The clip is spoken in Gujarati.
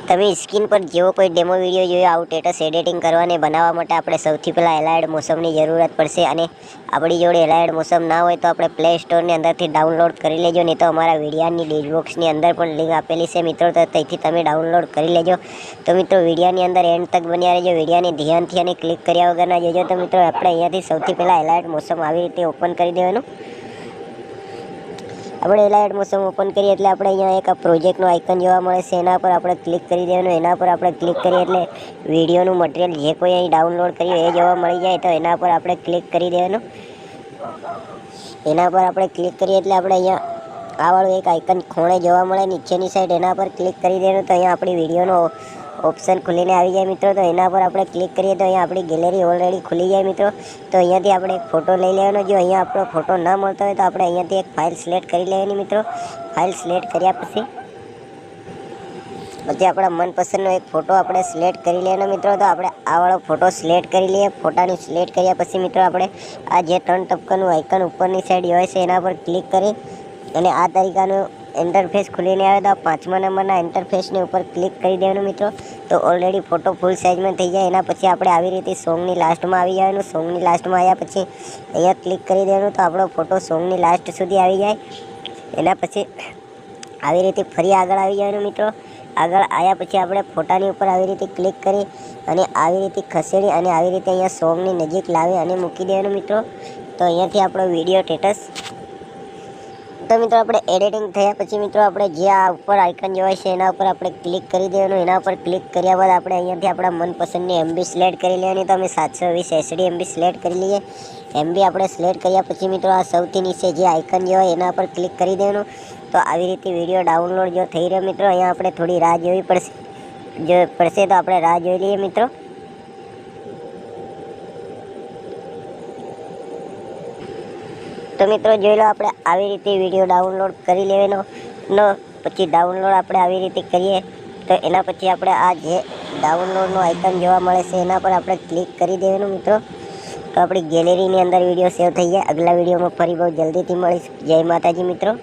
તમે સ્ક્રીન પર જેવો કોઈ ડેમો વિડીયો જોયો આવું સ્ટેટસ એડિટિંગ કરવાને બનાવવા માટે આપણે સૌથી પહેલાં એલાયડ મોસમની જરૂરત પડશે અને આપણી જોડે એલાયડ મોસમ ના હોય તો આપણે પ્લે સ્ટોરની અંદરથી ડાઉનલોડ કરી લેજો, નહીં તો અમારા વિડીયાની ડિસ્ક્રિપ્શનની અંદર પણ લિંક આપેલી છે મિત્રો, તો ત્યાંથી તમે ડાઉનલોડ કરી લેજો। તો મિત્રો વિડીયાની અંદર એન્ડ તક બન્યા રહેજો, વિડીયાને ધ્યાનથી અને ક્લિક કર્યા વગરના જોજો। તો મિત્રો આપણે અહીંયાથી સૌથી પહેલાં એલાયડ મોસમ આવી રીતે ઓપન કરી દેવાનું। આપણે એલાયડ મોસમ ઓપન કરીએ એટલે આપણે અહીંયા એક પ્રોજેક્ટનો આઇકન જોવા મળે છે, એના પર આપણે ક્લિક કરી દેવાનું। એના પર આપણે ક્લિક કરીએ એટલે વિડીયોનું મટીરિયલ જે કોઈ અહીં ડાઉનલોડ કર્યું એ જોવા મળી જાય, તો એના પર આપણે ક્લિક કરી દેવાનું। એના પર આપણે ક્લિક કરીએ એટલે આપણે અહીંયા આ વાળું એક આઇકન ખૂણે જોવા મળે નીચેની સાઈડ, એના પર ક્લિક કરી દેવાનું। તો અહીંયા આપણી વિડીયોનો ઓપ્શન ખુલીને આવી જાય મિત્રો। તો એના પર આપણે ક્લિક કરીએ તો અહીંયા આપણી ગેલેરી ઓલરેડી ખુલી જાય મિત્રો। તો અહીંયાથી આપણે એક ફોટો લઈ લેવાનો। જો અહીંયા આપણો ફોટો ના મળતો હોય તો આપણે અહીંયાથી એક ફાઇલ સિલેક્ટ કરી લેવાની મિત્રો। ફાઇલ સિલેક્ટ કર્યા પછી આપણા મનપસંદનો એક ફોટો આપણે સિલેક્ટ કરી લેવાનો મિત્રો। તો આપણે આ વાળો ફોટો સિલેક્ટ કરી લઈએ। ફોટાની સિલેક્ટ કર્યા પછી મિત્રો આપણે આ જે 3 ટપકાનું આઇકન ઉપરની સાઈડ હોય છે એના પર ક્લિક કરી અને આ તરીકાનું ઇન્ટરફેસ ખુલીને આવે તો 5મા નંબરના ઇન્ટરફેસની ઉપર ક્લિક કરી દેવાનું મિત્રો। તો ઓલરેડી ફોટો ફૂલ સાઇઝમાં થઈ જાય। એના પછી આપણે આવી રીતે સોંગની લાસ્ટમાં આવી જવાનું। સોંગની લાસ્ટમાં આવ્યા પછી અહીંયા ક્લિક કરી દેવાનું તો આપણો ફોટો સોંગની લાસ્ટ સુધી આવી જાય। એના પછી આવી રીતે ફરી આગળ આવી જવાનું મિત્રો। આગળ આવ્યા પછી આપણે ફોટાની ઉપર આવી રીતે ક્લિક કરી અને આવી રીતે ખસેડી અને આવી રીતે અહીંયા સોંગની નજીક લાવી અને મૂકી દેવાનું મિત્રો। તો અહીંયાથી આપણો વિડીયો સ્ટેટસ તો મિત્રો આપણે એડિટિંગ થયા પછી મિત્રો આપણે જે આ ઉપર આઇકન જોવાય છે એના ઉપર આપણે ક્લિક કરી દેવાનું। એના ઉપર ક્લિક કર્યા બાદ આપણે અહીંયાથી આપણા મનપસંદની MB સિલેક્ટ કરી લેવાની। તો અમે 720 HD MB સિલેક્ટ કરી લઈએ। MB આપણે સિલેક્ટ કર્યા પછી મિત્રો આ સૌથી નીચે જે આઇકન જોવાય એના પર ક્લિક કરી દેવાનું। તો આવી રીતે વિડીયો ડાઉનલોડ જો થઈ રહ્યો મિત્રો, અહીંયા આપણે થોડી રાહ જોવી પડશે તો આપણે રાહ જોઈ લઈએ મિત્રો। તો મિત્રો જોઈ લો આપણે આવી રીતે વિડીયો ડાઉનલોડ કરી લેવાનો। પછી ડાઉનલોડ આપણે આવી રીતે કરીએ તો એના પછી આપણે આ જે ડાઉનલોડનું આઇકન જોવા મળે છે એના પર આપણે ક્લિક કરી દેવાનું મિત્રો। તો આપણી ગેલેરીની અંદર વિડીયો સેવ થઈ જાય। આગલા વિડીયોમાં ફરી બહુ જલ્દીથી મળીશ। જય માતાજી મિત્રો।